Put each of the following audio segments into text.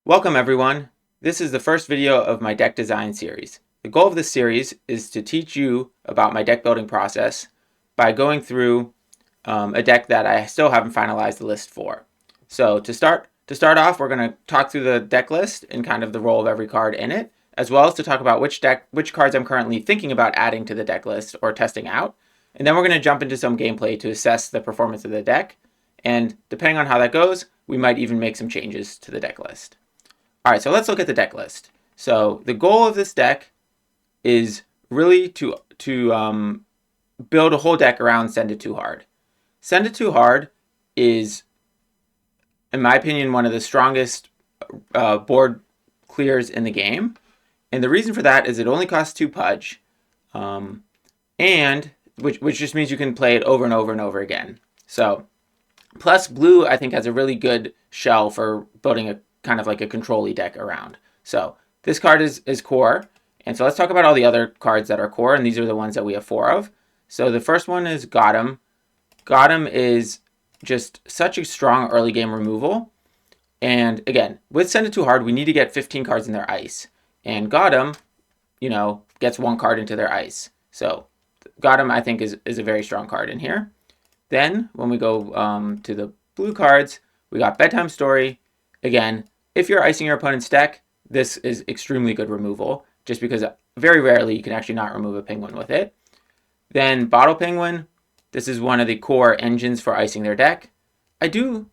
Welcome everyone. This is the first video of my deck design series. The goal of this series is to teach you about my deck building process by going through a deck that I still haven't finalized the list for. So to start off, we're going to talk through the deck list and kind of the role of every card in it, as well as to talk about which cards I'm currently thinking about adding to the deck list or testing out. And then we're going to jump into some gameplay to assess the performance of the deck. And depending on how that goes, we might even make some changes to the deck list. All right, so let's look at the deck list. So the goal of this deck is really to build a whole deck around SendItTooHard. SendItTooHard is, in my opinion, one of the strongest board clears in the game. And the reason for that is it only costs 2 Pudge, and which just means you can play it over and over and over again. So plus blue, I think, has a really good shell for building a kind of like a control-y deck around. So this card is core. And so let's talk about all the other cards that are core, and these are the ones that we have 4 of. So the first one is GotEm. GotEm is just such a strong early game removal. And again, with SendItTooHard, we need to get 15 cards in their ice. And GotEm, gets 1 card into their ice. So GotEm, I think, is a very strong card in here. Then when we go to the blue cards, we got BedtimeStory. Again, if you're icing your opponent's deck, this is extremely good removal, just because very rarely you can actually not remove a penguin with it. Then BottlePenguin, this is one of the core engines for icing their deck. So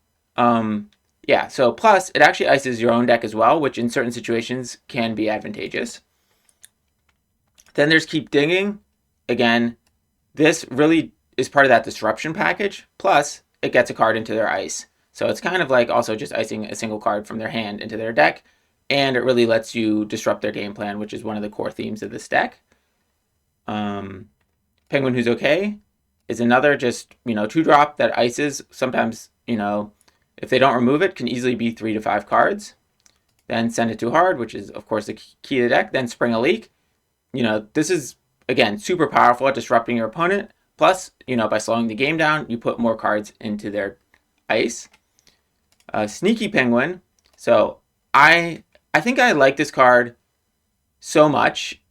plus it actually ices your own deck as well, which in certain situations can be advantageous. Then there's KeepDigging. Again, this really is part of that disruption package, plus it gets a card into their ice. So it's kind of like also just icing a single card from their hand into their deck, and it really lets you disrupt their game plan, which is one of the core themes of this deck. PenguinWhosOK is another just, 2-drop that ices. Sometimes, if they don't remove it, can easily be 3 to 5 cards. Then SendItTooHard, which is, of course, the key to the deck. Then SpringaLeak. This is, again, super powerful at disrupting your opponent. Plus, by slowing the game down, you put more cards into their ice. SneakyPenguin. So I think I like this card so much,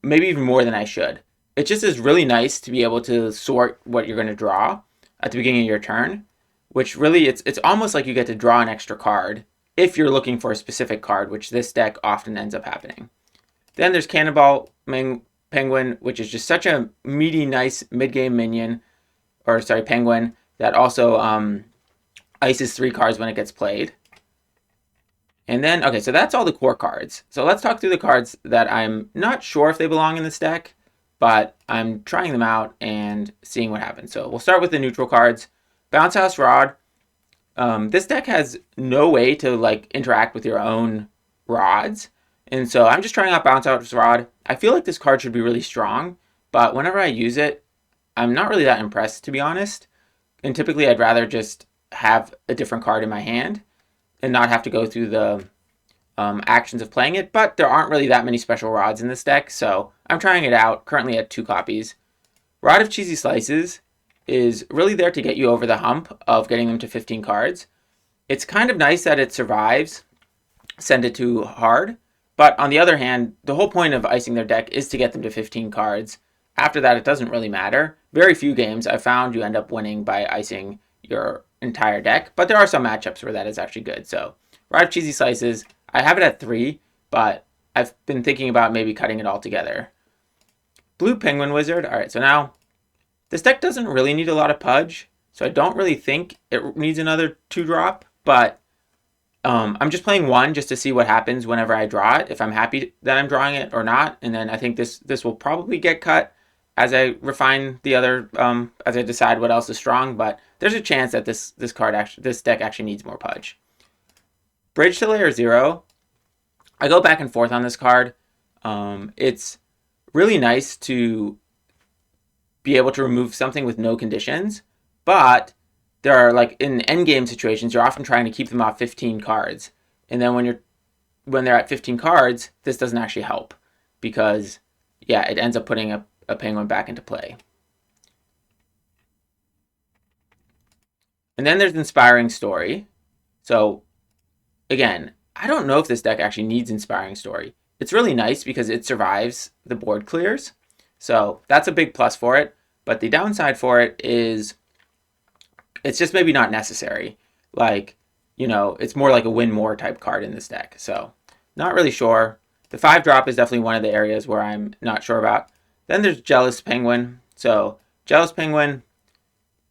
maybe even more than I should. It just is really nice to be able to sort what you're going to draw at the beginning of your turn, which really it's almost like you get to draw an extra card if you're looking for a specific card, which this deck often ends up happening. Then there's CannonballPenguin, which is just such a meaty, nice mid-game penguin that also ices 3 cards when it gets played. And then, okay, so that's all the core cards. So let's talk through the cards that I'm not sure if they belong in this deck, but I'm trying them out and seeing what happens. So we'll start with the neutral cards. BounceHouseRod. This deck has no way to interact with your own rods. And so I'm just trying out BounceHouseRod. I feel like this card should be really strong, but whenever I use it, I'm not really that impressed, to be honest. And typically I'd rather just have a different card in my hand and not have to go through the actions of playing it. But there aren't really that many special rods in this deck, so I'm trying it out, currently at 2 copies. RodofCheesySlices is really there to get you over the hump of getting them to 15 cards. It's kind of nice that it survives SendItTooHard, but on the other hand, the whole point of icing their deck is to get them to 15 cards. After that, it doesn't really matter. Very few games I've found you end up winning by icing your entire deck, but there are some matchups where that is actually good. So RodofCheesySlices, I have it at 3, but I've been thinking about maybe cutting it all together. Blue Penguin Wizard. All right, so now this deck doesn't really need a lot of Pudge, so I don't really think it needs another 2-drop, but I'm just playing 1 just to see what happens whenever I draw it, if I'm happy that I'm drawing it or not. And then I think this will probably get cut as I refine the other, as I decide what else is strong, but there's a chance that this deck actually needs more Pudge. BridgeWithLayerZero. I go back and forth on this card. It's really nice to be able to remove something with no conditions, but there are, in endgame situations, you're often trying to keep them off 15 cards. And then when they're at 15 cards, this doesn't actually help because, yeah, it ends up putting a penguin back into play. And then there's InspiringStory. So again, I don't know if this deck actually needs Inspiring Story. It's really nice because it survives the board clears. So that's a big plus for it. But the downside for it is it's just maybe not necessary. Like, it's more like a win more type card in this deck. So not really sure. The 5-drop is definitely one of the areas where I'm not sure about. Then there's JealousPenguin. So JealousPenguin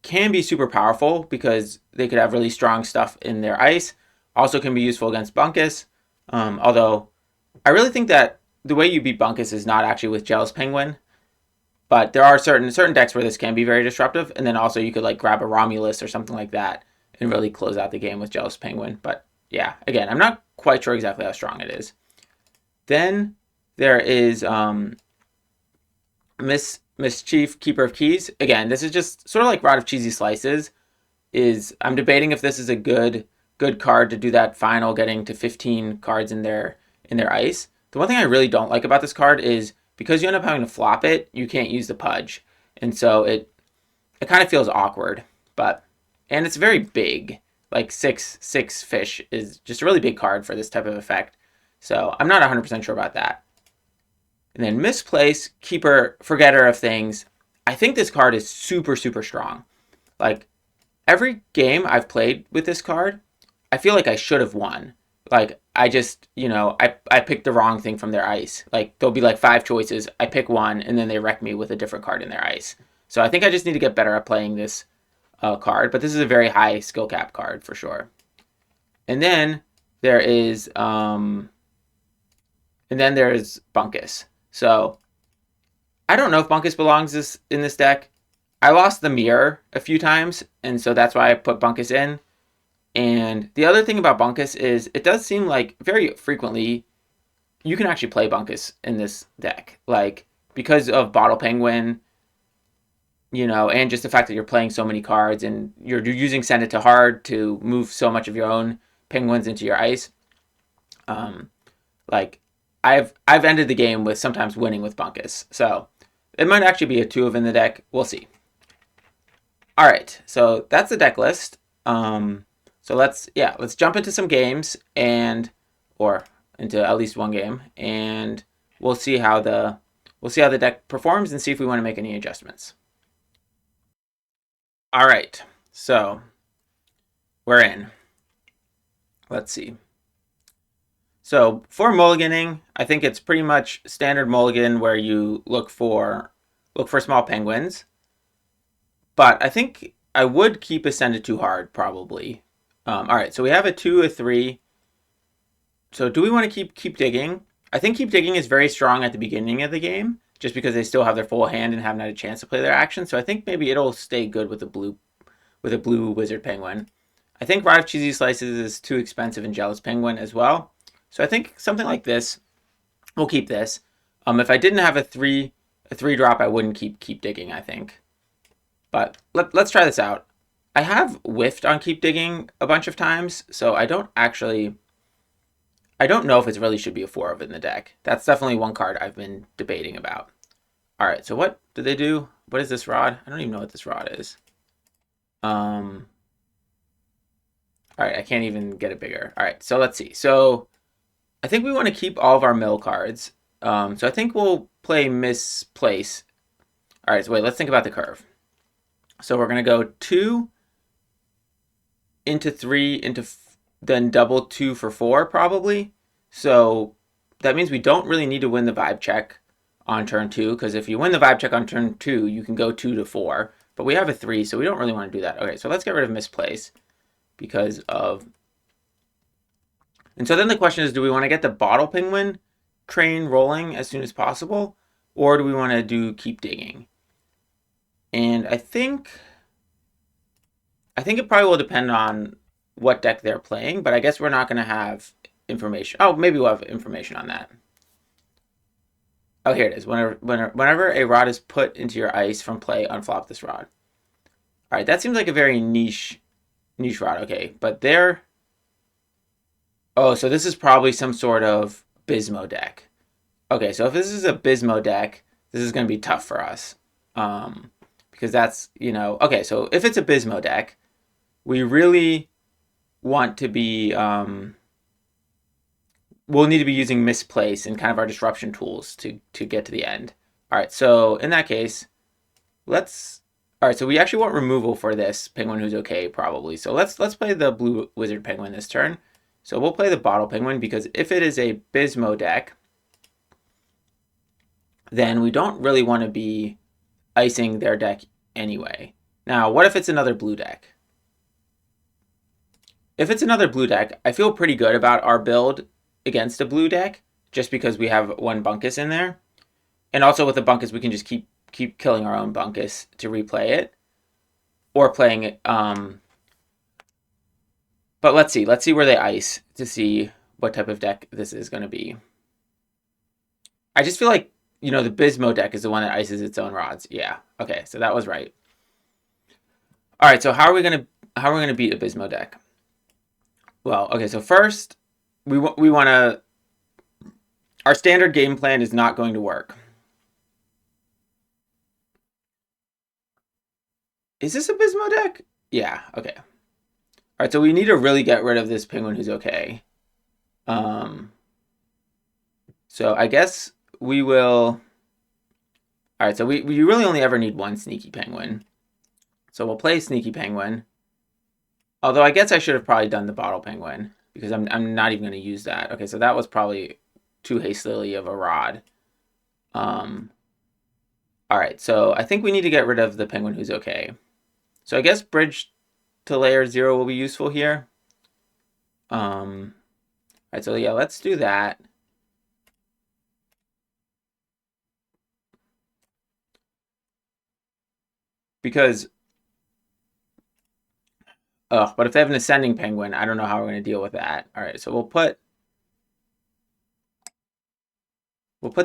can be super powerful because they could have really strong stuff in their ice. Also can be useful against Bunkus. Although I really think that the way you beat Bunkus is not actually with JealousPenguin. But there are certain decks where this can be very disruptive. And then also you could like grab a Romulus or something like that and really close out the game with JealousPenguin. But yeah, again, I'm not quite sure exactly how strong it is. Then there is MissChiefKeeperofKeys. Again, this is just sort of like RodofCheesySlices. I'm debating if this is a good card to do that final getting to 15 cards in their ice. The one thing I really don't like about this card is because you end up having to flop it, you can't use the Pudge. And so it kind of feels awkward. And it's very big. Like 6 fish is just a really big card for this type of effect. So I'm not 100% sure about that. And then MissPlaceForgetterofThings. I think this card is super, super strong. Like, every game I've played with this card, I feel like I should have won. Like, I just, I picked the wrong thing from their ice. Like, there'll be like 5 choices. I pick one, and then they wreck me with a different card in their ice. So I think I just need to get better at playing this card. But this is a very high skill cap card for sure. And then there is, Bunkus. So I don't know if Bunkus belongs in this deck. I lost the mirror a few times, and so that's why I put Bunkus in. And the other thing about Bunkus is it does seem like very frequently you can actually play Bunkus in this deck. Like, because of BottlePenguin, and just the fact that you're playing so many cards and you're using SendItTooHard to move so much of your own penguins into your ice. I've ended the game with sometimes winning with Bunkus. So it might actually be a 2 of in the deck. We'll see. All right, so that's the deck list. So let's jump into some games or into at least one game, and we'll see how the deck performs and see if we want to make any adjustments. All right, so we're in. Let's see. So for mulliganing, I think it's pretty much standard mulligan where you look for small penguins. But I think I would keep a SendItTooHard probably. All right, so we have a 2, a 3. So do we want to keep digging? I think KeepDigging is very strong at the beginning of the game, just because they still have their full hand and haven't had a chance to play their action. So I think maybe it'll stay good with a BlueWizardPenguin. I think RodofCheesySlices is too expensive in JealousPenguin as well. So I think something like this, we'll keep this. If I didn't have a 3-drop, I wouldn't keep digging, I think. But let's try this out. I have whiffed on KeepDigging a bunch of times, so I don't know if it really should be a 4 of in the deck. That's definitely one card I've been debating about. All right, so what do they do? What is this rod? I don't even know what this rod is. All right, I can't even get it bigger. All right, so let's see. So I think we want to keep all of our mill cards. So I think we'll play Misplace. All right, so wait, let's think about the curve. So we're going to go 2 into 3 into then double 2 for 4 probably. So that means we don't really need to win the vibe check on turn 2, because if you win the vibe check on turn 2, you can go 2 to 4. But we have a 3, so we don't really want to do that. Okay, so let's get rid of Misplace because of... And so then the question is, do we want to get the BottlePenguin train rolling as soon as possible, or do we want to do KeepDigging? And I think it probably will depend on what deck they're playing, but I guess we're not going to have information. Oh, maybe we'll have information on that. Oh, here it is. Whenever a rod is put into your ice from play, unflop this rod. All right, that seems like a very niche rod. Okay, but there... Oh, so this is probably some sort of Bismo deck. Okay, so if this is a Bismo deck, this is going to be tough for us. Because that's, okay, so if it's a Bismo deck, we really want to be, we'll need to be using misplace and kind of our disruption tools to get to the end. All right, so in that case, all right, so we actually want removal for this PenguinWhosOK probably. So let's play the Blue Wizard Penguin this turn. So we'll play the BottlePenguin because if it is a Bismo deck, then we don't really want to be icing their deck anyway. Now, what if it's another blue deck? If it's another blue deck, I feel pretty good about our build against a blue deck just because we have one Bunkus in there. And also with the Bunkus, we can just keep killing our own Bunkus to replay it. Or playing it. But let's see where they ice to see what type of deck this is going to be. I just feel like, you know, the Bismo deck is the one that ices its own rods. Yeah. Okay, so that was right. All right, so how are we going to beat a Bismo deck? Well, okay, so first we want to, our standard game plan is not going to work. Is this a Bismo deck? Yeah, okay. All right, so we need to really get rid of this PenguinWhosOK. So I guess we will. All right, so we really only ever need one SneakyPenguin. So we'll play SneakyPenguin. Although I guess I should have probably done the BottlePenguin because I'm not even going to use that. Okay, so that was probably too hastily of a rod. All right, so I think we need to get rid of the PenguinWhosOK. So I guess BridgeWithLayerZero will be useful here. All right, so yeah, let's do that. Because, but if they have an ascending penguin, I don't know how we're going to deal with that. All right, so we'll put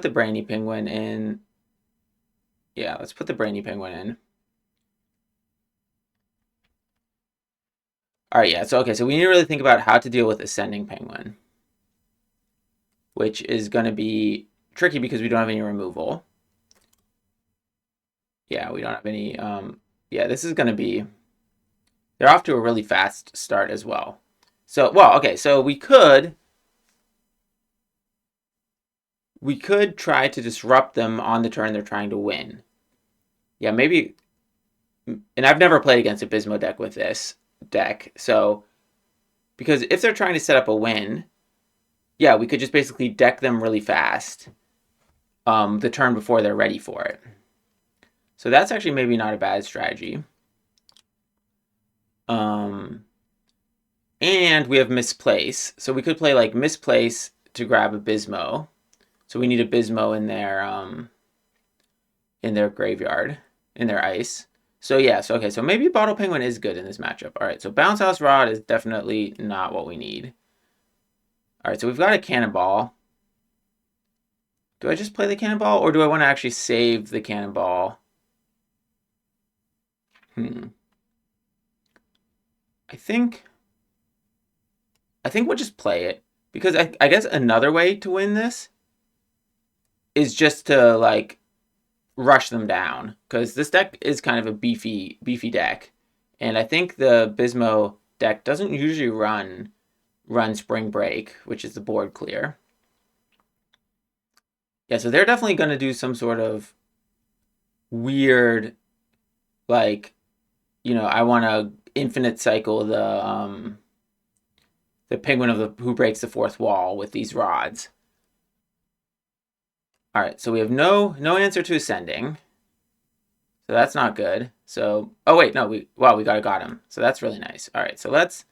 the brainy penguin in. Yeah, let's put the brainy penguin in. All right, yeah, so okay, so we need to really think about how to deal with ascending penguin, which is going to be tricky because we don't have any removal. Yeah, we don't have any, yeah, this is going to be, they're off to a really fast start as well. So, well, okay, so we could try to disrupt them on the turn they're trying to win. Yeah, maybe, and I've never played against a Bismo deck with this deck, so, because if they're trying to set up a win, yeah, we could just basically deck them really fast the turn before they're ready for it. So that's actually maybe not a bad strategy. And we have Misplace. So we could play like Misplace to grab a Bismo. So we need a Bismo in their graveyard, in their ice. So yeah, so okay, so maybe BottlePenguin is good in this matchup. All right, so BounceHouseRod is definitely not what we need. All right, so we've got a Cannonball. Do I just play the Cannonball, or do I want to actually save the Cannonball? I think we'll just play it, because I guess another way to win this is just to like rush them down, because this deck is kind of a beefy deck, and I think the Bismo deck doesn't usually run Spring Break, which is the board clear. Yeah, so they're definitely going to do some sort of weird, like, you know, I want to infinite cycle the penguin who breaks the fourth wall with these rods. All right, so we have no answer to ascending, so that's not good. So, oh wait, no, we got a GotEm, so that's really nice. All right, so let's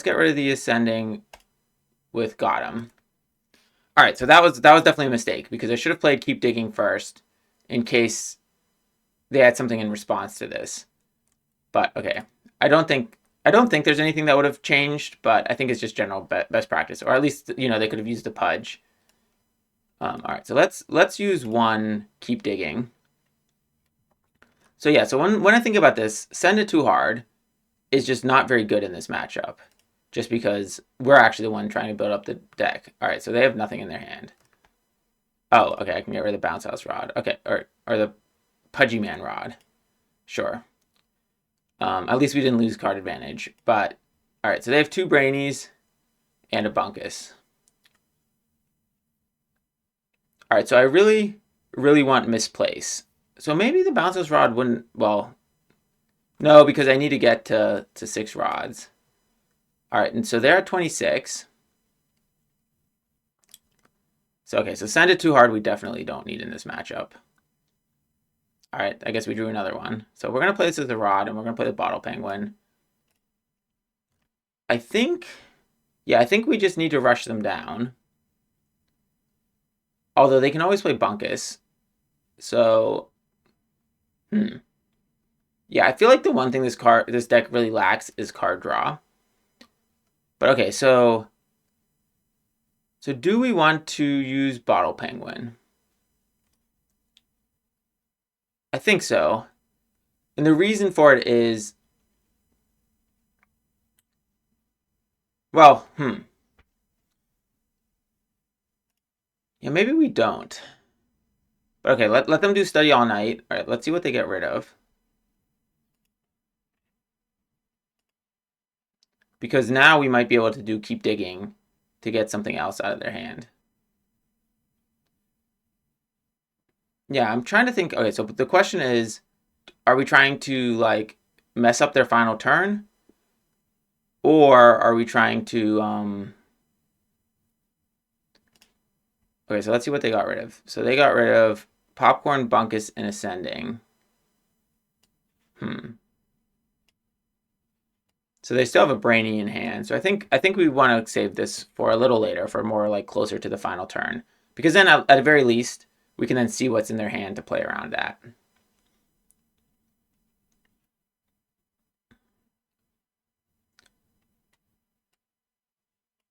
get rid of the ascending with GotEm. All right, so that was definitely a mistake, because I should have played Keep Digging first in case they had something in response to this. But okay, I don't think there's anything that would have changed, but I think it's just general best practice, or at least, you know, they could have used the Pudge. All right, so let's use one Keep Digging. So yeah, so when I think about this, SendItTooHard is just not very good in this matchup, just because we're actually the one trying to build up the deck. All right, so they have nothing in their hand. Oh, okay, I can get rid of the BounceHouseRod. Okay, or the Pudgy Man Rod. Sure. At least we didn't lose card advantage. But all right, so they have two Brainies and a Bunkus. All right, so I really, really want Misplace. So maybe the BounceHouseRod wouldn't, well, no, because I need to get to 6 rods. All right, and so they're at 26. So, okay, so SendItTooHard we definitely don't need in this matchup. All right, I guess we drew another one. So we're going to play this as a rod, and we're going to play the BottlePenguin. I think, yeah, I think we just need to rush them down. Although they can always play Bunkus. So, yeah, I feel like the one thing this deck really lacks is card draw. But okay, so do we want to use BottlePenguin? I think so. And the reason for it is, well, yeah, maybe we don't. But okay, let them do study all night. All right, let's see what they get rid of. Because now we might be able to do keep digging to get something else out of their hand. Yeah, I'm trying to think. Okay, so the question is, are we trying to like mess up their final turn? Or are we trying to okay, so let's see what they got rid of. So they got rid of Popcorn, Bunkus, and Ascending. So they still have a Brainy in hand. So I think we want to save this for a little later, for more like closer to the final turn. Because then at the very least, we can then see what's in their hand to play around that.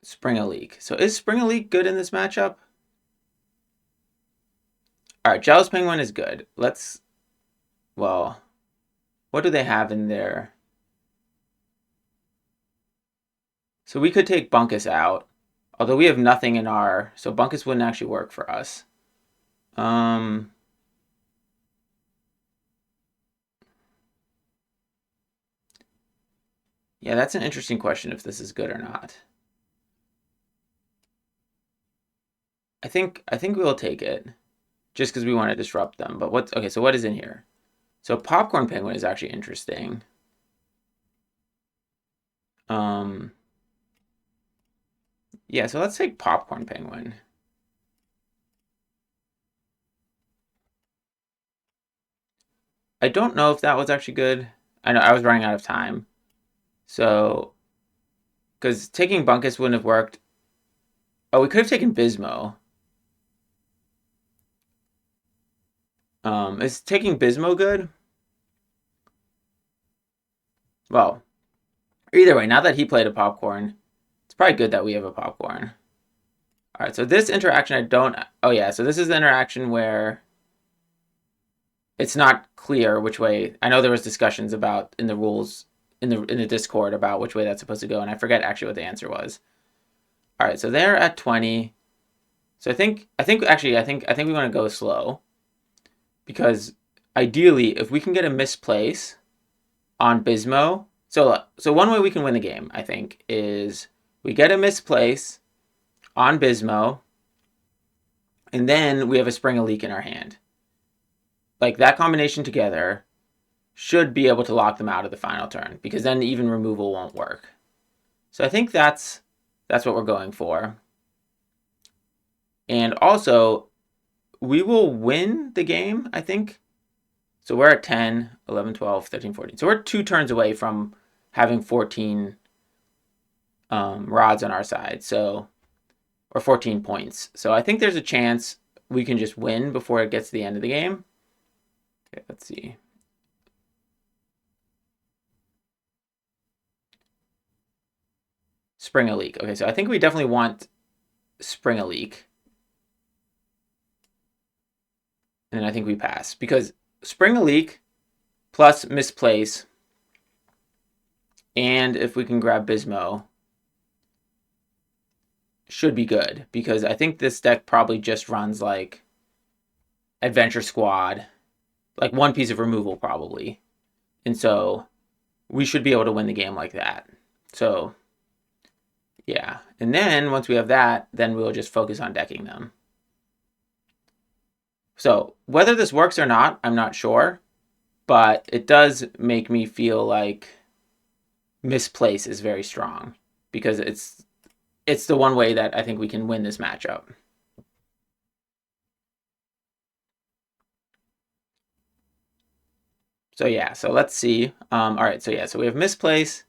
SpringaLeak. So is SpringaLeak good in this matchup? All right, JealousPenguin is good. Let's, well, what do they have in there? So we could take Bunkus out, although we have nothing in our, so Bunkus wouldn't actually work for us. Yeah, that's an interesting question if this is good or not. I think we'll take it just because we want to disrupt them. But what's okay, so what is in here? So Popcorn Penguin is actually interesting. Yeah, so let's take Popcorn Penguin. I don't know if that was actually good. I know I was running out of time. So, because taking Bunkus wouldn't have worked. Oh, we could have taken Bismo. Is taking Bismo good? Well, either way, now that he played a Popcorn, it's probably good that we have a Popcorn. All right, so this interaction I don't... Oh, yeah, so this is the interaction where it's not clear which way... I know there was discussions about in the rules, in the Discord about which way that's supposed to go, and I forget actually what the answer was. All right, so they're at 20. So I think we want to go slow. Because ideally, if we can get a misplace on Bismo... So one way we can win the game, I think, is we get a misplace on Bismo, and then we have a SpringaLeak in our hand. Like, that combination together should be able to lock them out of the final turn, because then even removal won't work. So I think that's what we're going for. And also, we will win the game, I think. So we're at 10, 11, 12, 13, 14. So we're 2 turns away from having 14 rods on our side. So, or 14 points. So I think there's a chance we can just win before it gets to the end of the game. Okay, let's see. SpringaLeak. Okay, so I think we definitely want SpringaLeak. And I think we pass. Because SpringaLeak plus Misplace, and if we can grab Bismo, should be good. Because I think this deck probably just runs like Adventure Squad. Like 1 piece of removal probably. And so we should be able to win the game like that. So yeah. And then once we have that, then we'll just focus on decking them. So whether this works or not, I'm not sure, but it does make me feel like Misplace is very strong because it's the one way that I think we can win this matchup. So yeah, so let's see. All right, so yeah, so we have Misplace.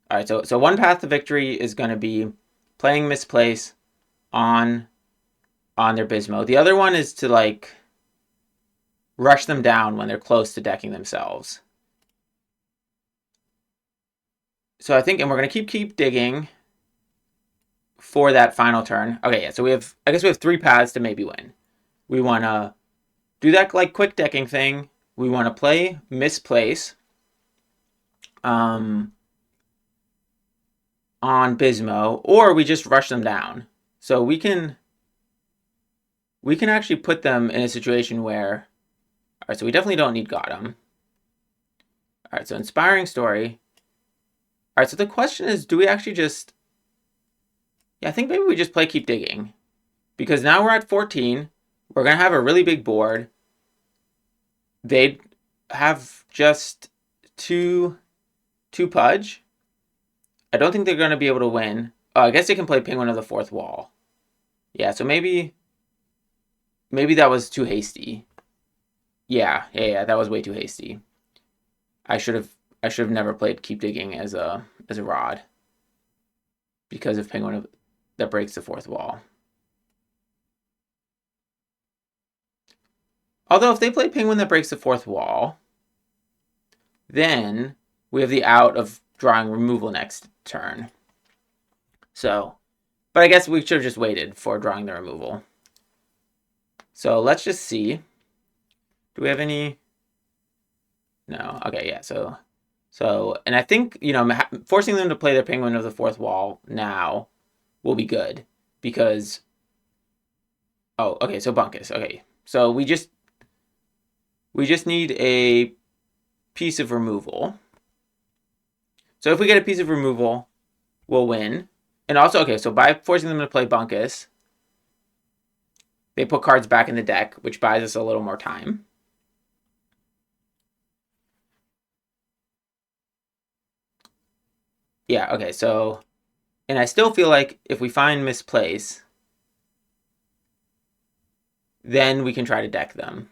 All right, so one path to victory is going to be playing Misplace on their Bismo. The other one is to like rush them down when they're close to decking themselves. So I think, and we're going to keep digging for that final turn. Okay, yeah, so I guess we have 3 paths to maybe win. We want to do that like quick decking thing. We want to play Misplace on Bismo, or we just rush them down. So we can actually put them in a situation where, all right, so we definitely don't need GotEm. All right, so InspiringStory. All right, so the question is, do we actually just, yeah, I think maybe we just play Keep Digging. Because now we're at 14. We're going to have a really big board. They'd have just two Pudge. I don't think they're going to be able to win. I guess they can play Penguin of the 4th wall. Yeah, so maybe that was too hasty. Yeah, that was way too hasty. I should have never played Keep Digging as a rod because of Penguin that breaks the 4th wall. Although if they play Penguin that breaks the 4th wall, then we have the out of drawing removal next turn. So, but I guess we should have just waited for drawing the removal. So let's just see. Do we have any? No. Okay, yeah. So, and I think, you know, forcing them to play their Penguin of the 4th wall now will be good because, oh, okay, so Bunkus. Okay, so we just need a piece of removal. So if we get a piece of removal, we'll win. And also, okay, so by forcing them to play Bunkus, they put cards back in the deck, which buys us a little more time. Yeah, okay, so, and I still feel like if we find Misplace, then we can try to deck them.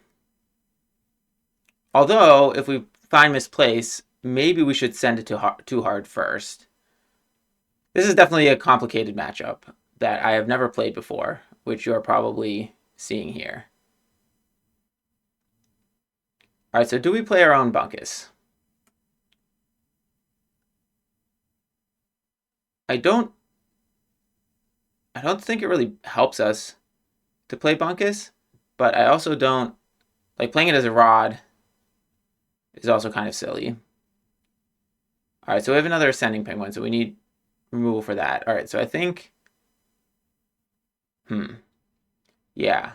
Although, if we find Misplace, maybe we should SendItTooHard first. This is definitely a complicated matchup that I have never played before, which you're probably seeing here. All right, so do we play our own Bunkus? I don't think it really helps us to play Bunkus, but I also don't, like, playing it as a rod is also kind of silly. All right, so we have another Ascending Penguin, so we need removal for that. All right, so I think, yeah.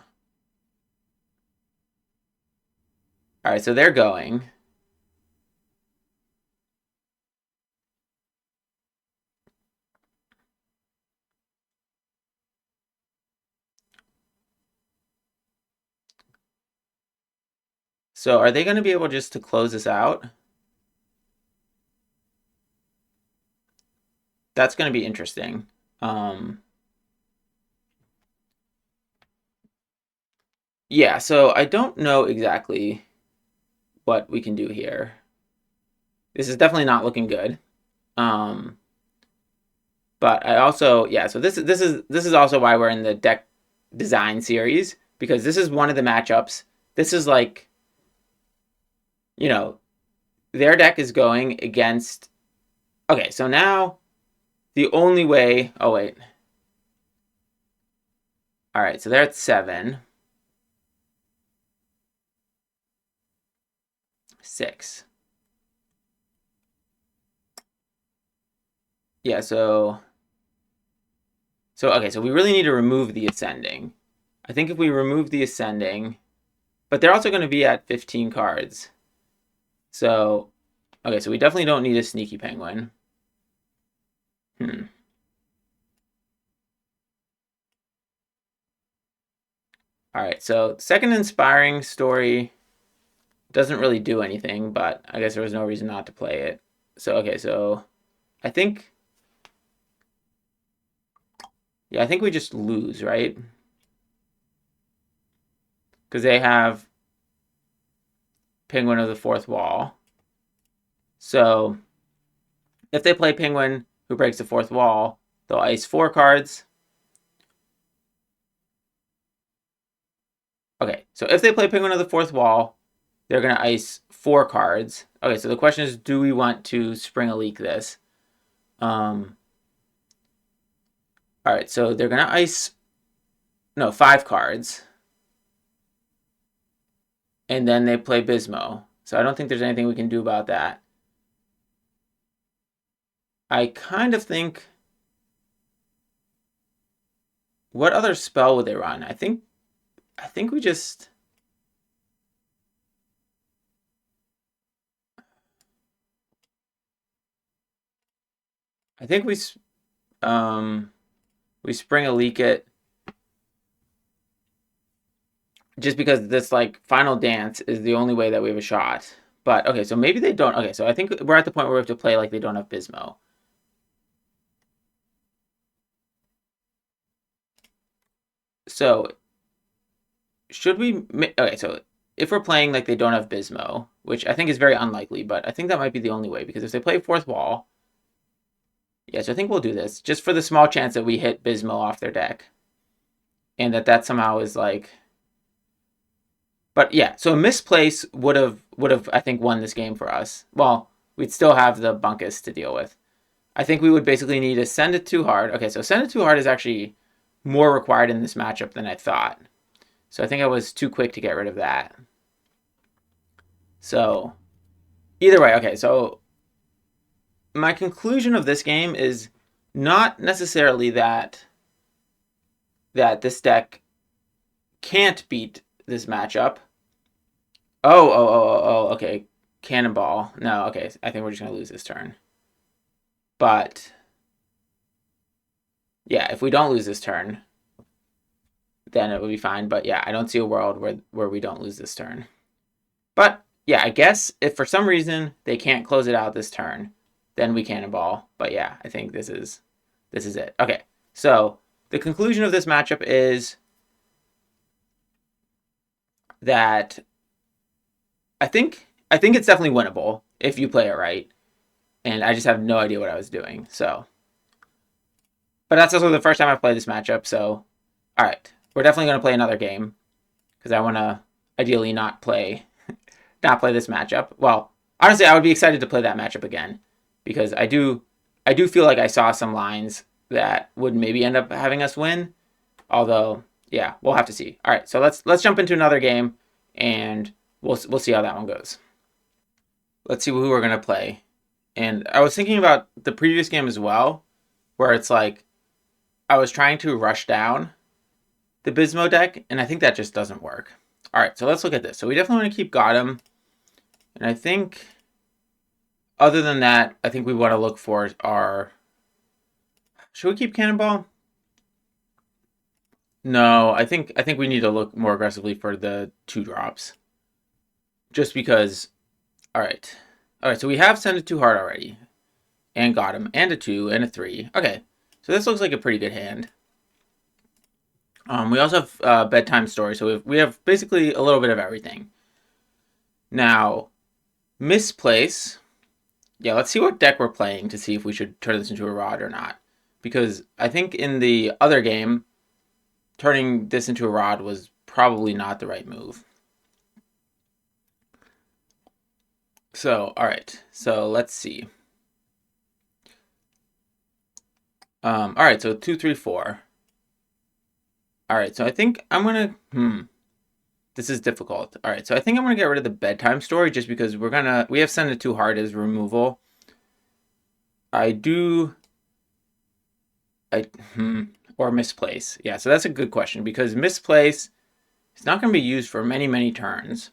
All right, so they're going. So are they going to be able just to close this out? That's going to be interesting. Yeah, so I don't know exactly what we can do here. This is definitely not looking good. But I also, yeah, so this is also why we're in the deck design series, because this is one of the matchups. This is like, you know, their deck is going against, okay, so now the only way, oh wait. All right, so they're at 7. 6. Yeah, so okay, so we really need to remove the Ascending. I think if we remove the Ascending, but they're also going to be at 15 cards. So, okay, so we definitely don't need a SneakyPenguin. All right, so second inspiring story doesn't really do anything, but I guess there was no reason not to play it. So, okay, so I think, yeah, I think we just lose, right? Because they have Penguin of the Fourth Wall. So if they play Penguin who breaks the fourth wall, they'll ice 4 cards. Okay, so if they play Penguin of the Fourth Wall, they're going to ice 4 cards. Okay, so the question is, do we want to SpringaLeak this? All right, so they're going to ice, no, 5 cards. And then they play Bismo. So I don't think there's anything we can do about that. I kind of think, what other spell would they run? I think we just, I think we SpringaLeak it just because this like final dance is the only way that we have a shot. But okay, so maybe they don't. Okay, so I think we're at the point where we have to play like they don't have Bismo. So should we? Okay, so if we're playing like they don't have Bismo, which I think is very unlikely, but I think that might be the only way, because if they play fourth wall, yeah, so I think we'll do this just for the small chance that we hit Bismo off their deck, and that somehow is like. But yeah, so Misplace would have I think won this game for us. Well, we'd still have the Bunkus to deal with. I think we would basically need to SendItTooHard. Okay, so SendItTooHard is actually more required in this matchup than I thought. So I think I was too quick to get rid of that. So either way, okay, so my conclusion of this game is not necessarily that this deck can't beat this matchup. Oh, okay. Cannonball. No, okay. I think we're just going to lose this turn. But yeah, if we don't lose this turn, then it would be fine. But yeah, I don't see a world where we don't lose this turn. But yeah, I guess if for some reason they can't close it out this turn, then we cannonball. But yeah, I think this is it. Okay, so the conclusion of this matchup is that I think it's definitely winnable if you play it right. And I just have no idea what I was doing. So, but that's also the first time I've played this matchup. So, all right, we're definitely going to play another game because I want to ideally not play this matchup. Well, honestly, I would be excited to play that matchup again because I do feel like I saw some lines that would maybe end up having us win. Although, yeah, we'll have to see. All right, so let's jump into another game and we'll see how that one goes. Let's see who we're going to play. And I was thinking about the previous game as well, where it's like I was trying to rush down the Bismo deck, and I think that just doesn't work. All right, so let's look at this. So we definitely want to keep GotEm. And I think other than that, I think we want to look for our... Should we keep Cannonball? No, I think we need to look more aggressively for the 2-drops. Just because... All right, so we have SendItTooHard already. And GotEm, and a 2, and a 3. Okay, so this looks like a pretty good hand. We also have BedtimeStory, so we have basically a little bit of everything. Now, Misplace. Yeah, let's see what deck we're playing to see if we should turn this into a rod or not. Because I think in the other game, turning this into a rod was probably not the right move. So, all right. So, let's see. All right, so 2, 3, 4. All right, so I think I'm going to... This is difficult. All right, so I think I'm going to get rid of the BedtimeStory just because we have SendItTooHard as removal. Or Misplace. Yeah, so that's a good question because Misplace is not going to be used for many, many turns.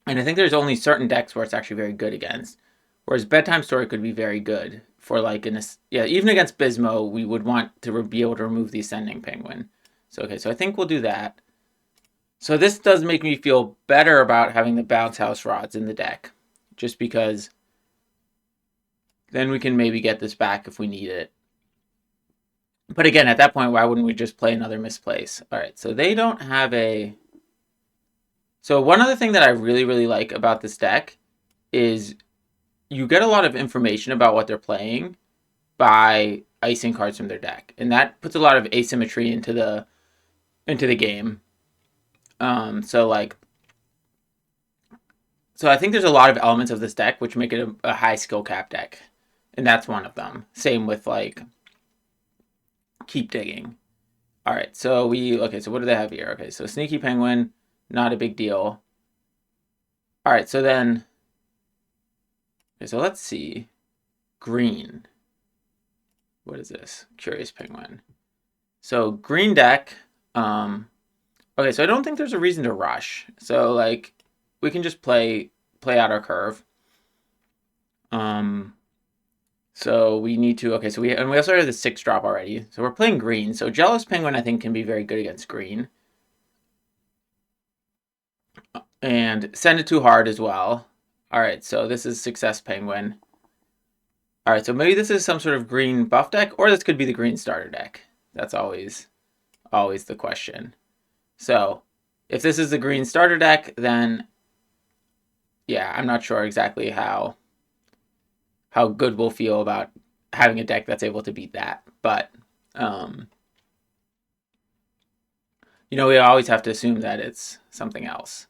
And I think there's only certain decks where it's actually very good against. Whereas BedtimeStory could be very good for like, even against Bismo, we would want to be able to remove the Ascending Penguin. So, okay, so I think we'll do that. So this does make me feel better about having the BounceHouseRods in the deck, just because then we can maybe get this back if we need it. But again, at that point, why wouldn't we just play another Misplace? All right, so they don't have a... So one other thing that I really, really like about this deck is you get a lot of information about what they're playing by icing cards from their deck. And that puts a lot of asymmetry into the game. So I think there's a lot of elements of this deck which make it a high skill cap deck. And that's one of them. Same with like Keep Digging. All right, so what do they have here? Okay, so SneakyPenguin, not a big deal. All right, so then, okay, so let's see. Green. What is this? Curious Penguin. So green deck. Okay, so I don't think there's a reason to rush. So like, we can just play out our curve. So we need to, okay, so we also have the 6-drop already. So we're playing green. So JealousPenguin, I think, can be very good against green. And SendItTooHard as well. All right, so this is Success Penguin. All right, so maybe this is some sort of green buff deck, or this could be the green starter deck. That's always the question. So if this is the green starter deck, then yeah, I'm not sure exactly how good we'll feel about having a deck that's able to beat that. But, you know, we always have to assume that it's something else.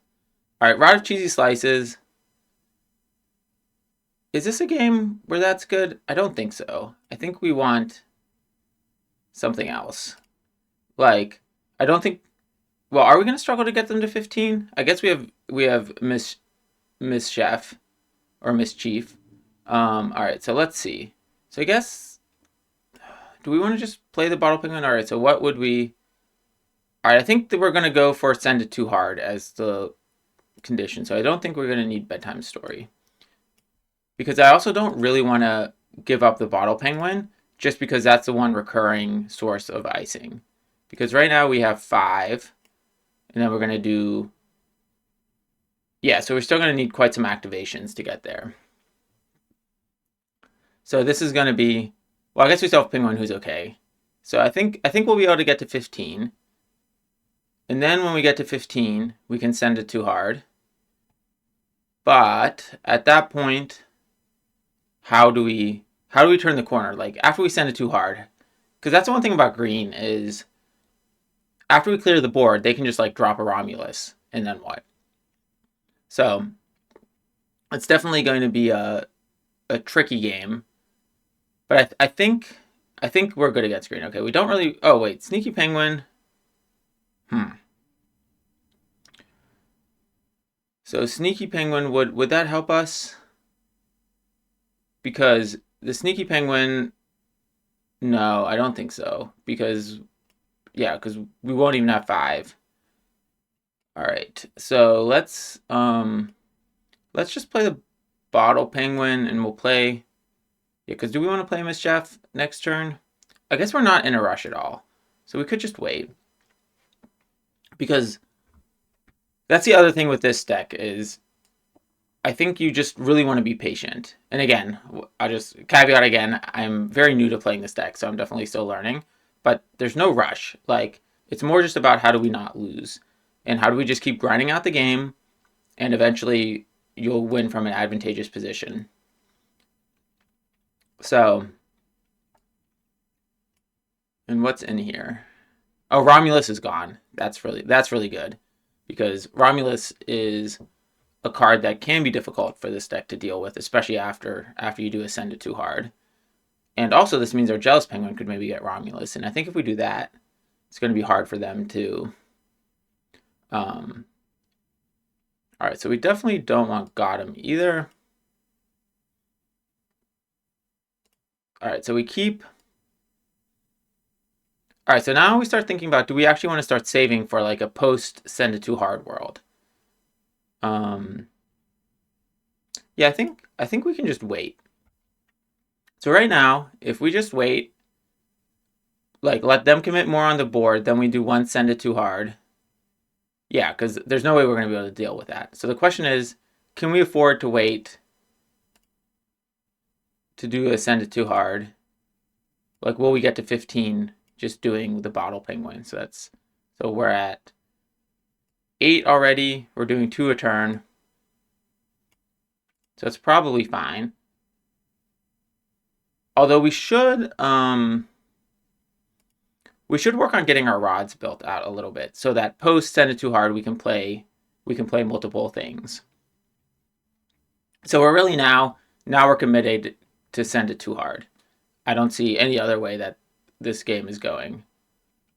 All right, RodofCheesySlices. Is this a game where that's good? I don't think so. I think we want something else. Like, I don't think... Well, are we going to struggle to get them to 15? I guess we have Miss Chef or Miss Chief. All right, so let's see. So I guess, do we want to just play the BottlePenguin? All right, so what would we... All right, I think that we're going to go for SendItTooHard as the condition. So I don't think we're going to need BedtimeStory. Because I also don't really want to give up the BottlePenguin, just because that's the one recurring source of icing. Because right now we have 5, and then we're going to do... Yeah, so we're still going to need quite some activations to get there. So this is going to be... Well, I guess we still have PenguinWhosOK. So I think we'll be able to get to 15. And then when we get to 15, we can SendItTooHard. But at that point, how do we turn the corner? Like, after we SendItTooHard, because that's the one thing about green is after we clear the board, they can just like drop a Romulus, and then what? So it's definitely going to be a tricky game. But I think we're good against green. Okay, we don't really... Oh, wait. SneakyPenguin. So SneakyPenguin, would that help us? Because the SneakyPenguin... No, I don't think so. Because... Yeah, because we won't even have 5. All right. So let's just play the BottlePenguin, and we'll play... Yeah, because do we want to play Miss Chef next turn? I guess we're not in a rush at all. So we could just wait. Because that's the other thing with this deck is I think you just really want to be patient. And again, I'll just caveat again, I'm very new to playing this deck, so I'm definitely still learning. But there's no rush. Like, it's more just about how do we not lose. And how do we just keep grinding out the game, and eventually you'll win from an advantageous position. So, and what's in here? Oh, Romulus is gone. That's really good, because Romulus is a card that can be difficult for this deck to deal with, especially after you do SendItTooHard. And also, this means our JealousPenguin could maybe get Romulus, and I think if we do that, it's going to be hard for them to. All right, so we definitely don't want GotEm either. All right, so we keep... All right, so now we start thinking about, do we actually want to start saving for like a post-SendItTooHard world? Yeah, I think we can just wait. So right now, if we just wait, like let them commit more on the board, then we do one SendItTooHard. Yeah, because there's no way we're going to be able to deal with that. So the question is, can we afford to wait to do a SendItTooHard? Like, will we get to 15 just doing the BottlePenguin? So we're at 8 already. We're doing 2 a turn. So it's probably fine. Although we should work on getting our rods built out a little bit so that post SendItTooHard we can play multiple things. So we're really now we're committed to SendItTooHard. I don't see any other way that this game is going.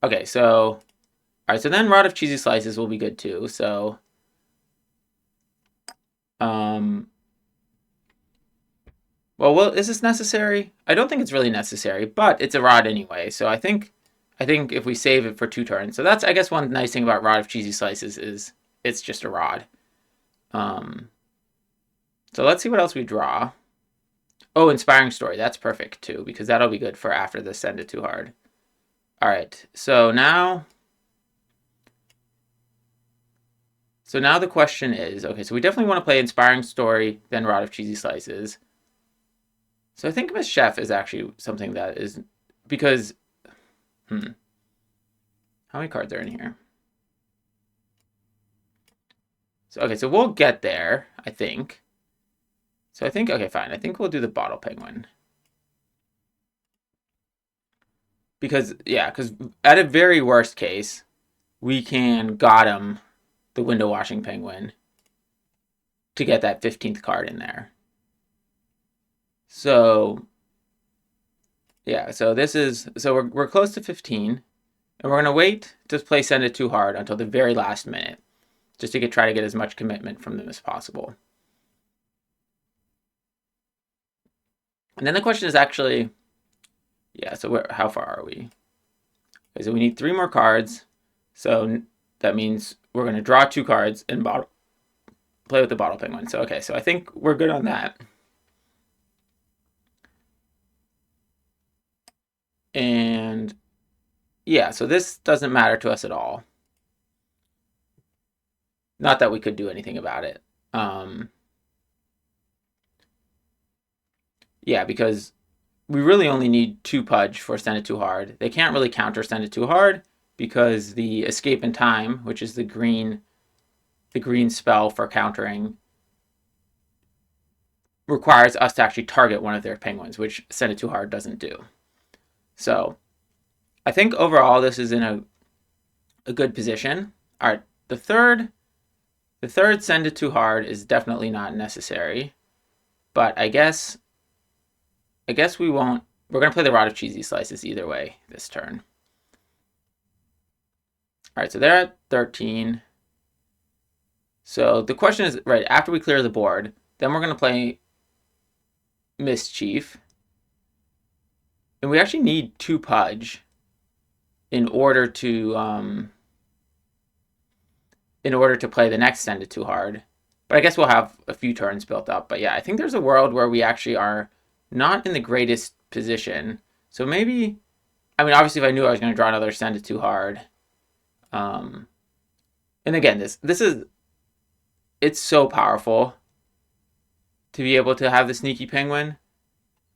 Okay, so all right, so then RodofCheesySlices will be good too. So well, is this necessary? I don't think it's really necessary, but it's a rod anyway. So I think if we save it for 2 turns, so that's, I guess, one nice thing about RodofCheesySlices is it's just a rod. So let's see what else we draw. Oh, InspiringStory, that's perfect too, because that'll be good for after the SendItTooHard. All right, so now the question is, okay, so we definitely want to play InspiringStory, then RodofCheesySlices. So I think Miss Chef is actually something that is, because, how many cards are in here? So, okay, so we'll get there, I think. So I think, okay, fine. I think we'll do the BottlePenguin. Because, yeah, because at a very worst case, we can GotEm the window washing penguin to get that 15th card in there. So, yeah, so we're close to 15, and we're going to wait to play SendItTooHard until the very last minute, just to try to get as much commitment from them as possible. And then the question is actually, yeah, so how far are we? Okay, so we need 3 more cards, so that means we're going to draw 2 cards and play with the BottlePenguin. So, okay, so I think we're good on that. And yeah, so this doesn't matter to us at all. Not that we could do anything about it. Yeah, because we really only need 2 Pudge for SendItTooHard. They can't really counter SendItTooHard because the Escape in Time, which is the green spell for countering, requires us to actually target one of their penguins, which SendItTooHard doesn't do. So I think overall this is in a good position. All right, the third SendItTooHard is definitely not necessary, but I guess we won't. We're gonna play the RodofCheesySlices either way this turn. All right, so they're at 13. So the question is, right after we clear the board, then we're gonna play MissChief, and we actually need 2 Pudge in order to play the next SendItTooHard. But I guess we'll have a few turns built up. But yeah, I think there's a world where we actually are not in the greatest position. So maybe, I mean, obviously if I knew I was going to draw another SendItTooHard. And again, this is, it's so powerful to be able to have the SneakyPenguin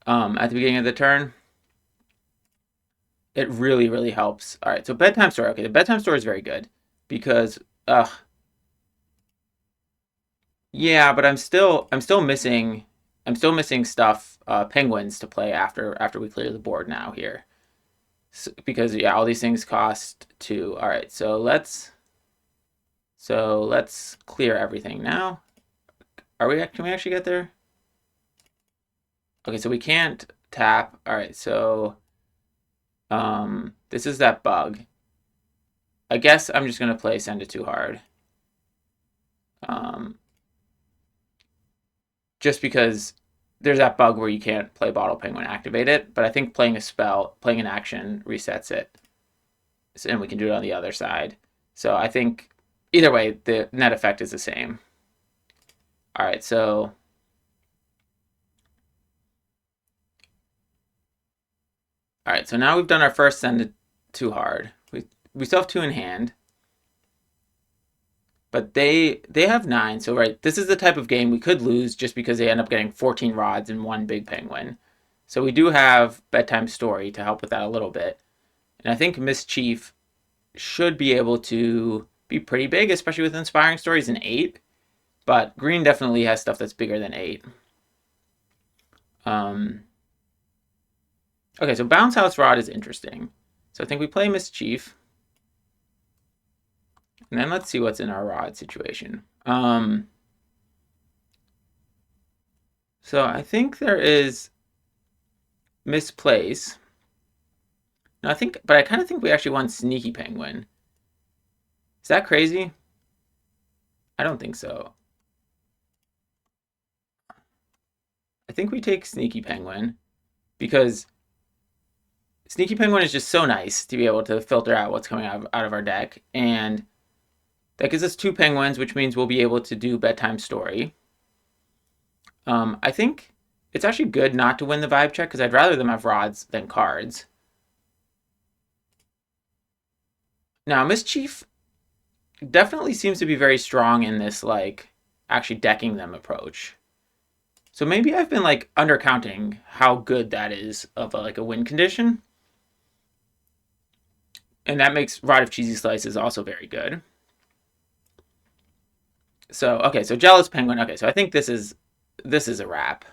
at the beginning of the turn. It really, really helps. All right, so BedtimeStory. Okay, the BedtimeStory is very good because, yeah, but I'm still missing stuff, penguins to play after we clear the board now here, because yeah, all these things cost 2. All right, so let's clear everything now. Can we actually get there? Okay, so we can't tap. All right, so this is that bug. I guess I'm just gonna play SendItTooHard. Just because there's that bug where you can't play BottlePenguin, activate it, but I think playing an action resets it, and we can do it on the other side. So I think either way, the net effect is the same. All right, so now we've done our first SendItTooHard. We still have 2 in hand. but they have 9. So right, this is the type of game we could lose just because they end up getting 14 rods and 1 big penguin. So we do have BedtimeStory to help with that a little bit. And I think MissChief should be able to be pretty big, especially with Inspiring Stories and 8. But green definitely has stuff that's bigger than 8. Okay, so BounceHouseRod is interesting. So I think we play MissChief. And then let's see what's in our rod situation. So I think there is Misplace. No, but I kind of think we actually want SneakyPenguin. Is that crazy? I don't think so. I think we take SneakyPenguin because SneakyPenguin is just so nice to be able to filter out what's coming out of our deck, and that gives us 2 penguins, which means we'll be able to do BedtimeStory. I think it's actually good not to win the vibe check because I'd rather them have rods than cards. Now, MissChief definitely seems to be very strong in this, like, actually decking them approach. So maybe I've been, like, undercounting how good that is of, a win condition. And that makes RodofCheesySlices also very good. So, okay, so JealousPenguin. Okay, so I think this is a wrap.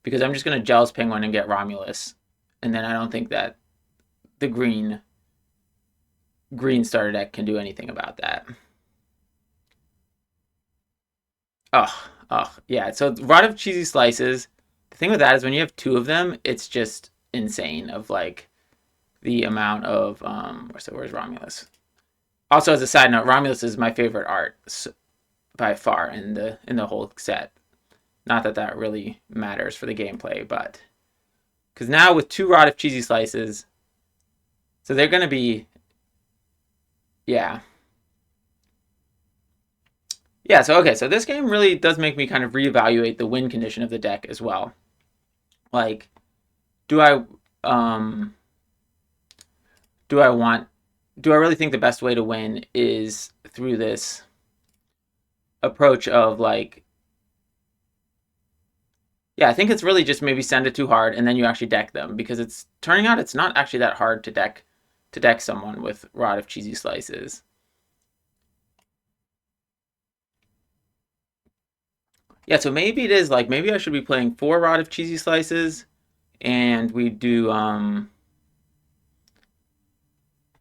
Because I'm just going to JealousPenguin and get Romulus. And then I don't think that the green starter deck can do anything about that. Oh, yeah. So RodofCheesySlices, the thing with that is when you have 2 of them, it's just insane of, like, the amount of, where's Romulus? Also, as a side note, Romulus is my favorite art by far in the whole set. Not that that really matters for the gameplay, but because now with 2 RodofCheesySlices, so they're going to be, yeah. Yeah, so okay, so this game really does make me kind of reevaluate the win condition of the deck as well. Like, do I really think the best way to win is through this approach of, like, yeah, I think it's really just maybe SendItTooHard and then you actually deck them, because it's turning out it's not actually that hard to deck someone with RodofCheesySlices. Yeah, so maybe it is, like, maybe I should be playing 4 RodofCheesySlices and we do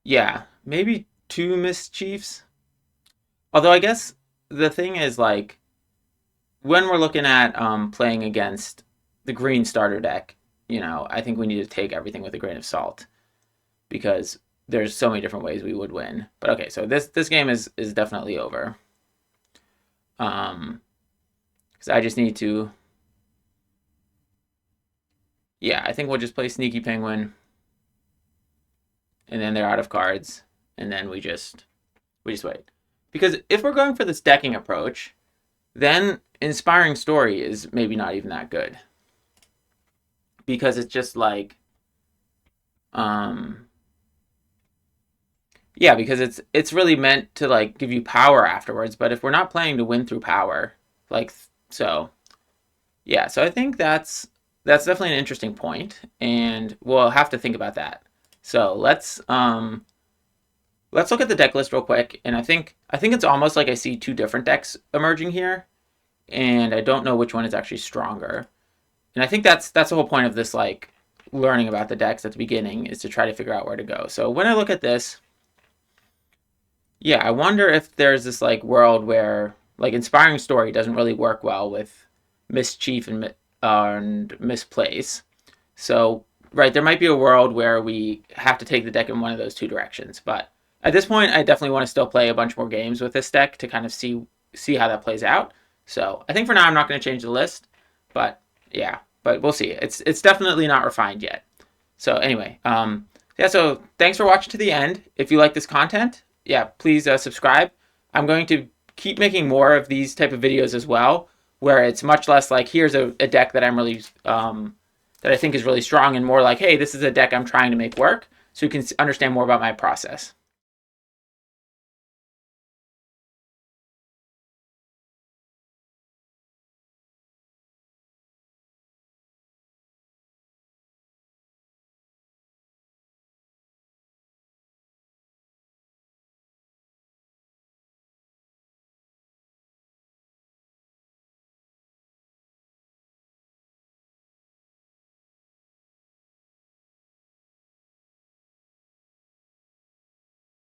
yeah, maybe 2 MissChiefs. Although I guess the thing is, like, when we're looking at playing against the green starter deck, I think we need to take everything with a grain of salt because there's so many different ways we would win. But okay, so this game is definitely over. Because I just need to, yeah, I think we'll just play SneakyPenguin, and then they're out of cards, and then we just wait. Because if we're going for this decking approach, then InspiringStory is maybe not even that good. Because it's just like, yeah, because it's really meant to, like, give you power afterwards. But if we're not playing to win through power, like, so, yeah. So I think that's definitely an interesting point, and we'll have to think about that. So let's look at the deck list real quick, and I think it's almost like I see 2 different decks emerging here, and I don't know which one is actually stronger. And I think that's the whole point of this, like, learning about the decks at the beginning, is to try to figure out where to go. So when I look at this, yeah, I wonder if there's this, like, world where, like, InspiringStory doesn't really work well with MissChief and Misplace. So, right, there might be a world where we have to take the deck in one of those 2 directions. But at this point, I definitely want to still play a bunch more games with this deck to kind of see how that plays out. So I think for now I'm not going to change the list, but yeah, but we'll see. It's definitely not refined yet. So anyway, yeah, so thanks for watching to the end. If you like this content, yeah, please subscribe. I'm going to keep making more of these type of videos as well, where it's much less like, here's a deck that I'm really, that I think is really strong, and more like, hey, this is a deck I'm trying to make work, so you can understand more about my process.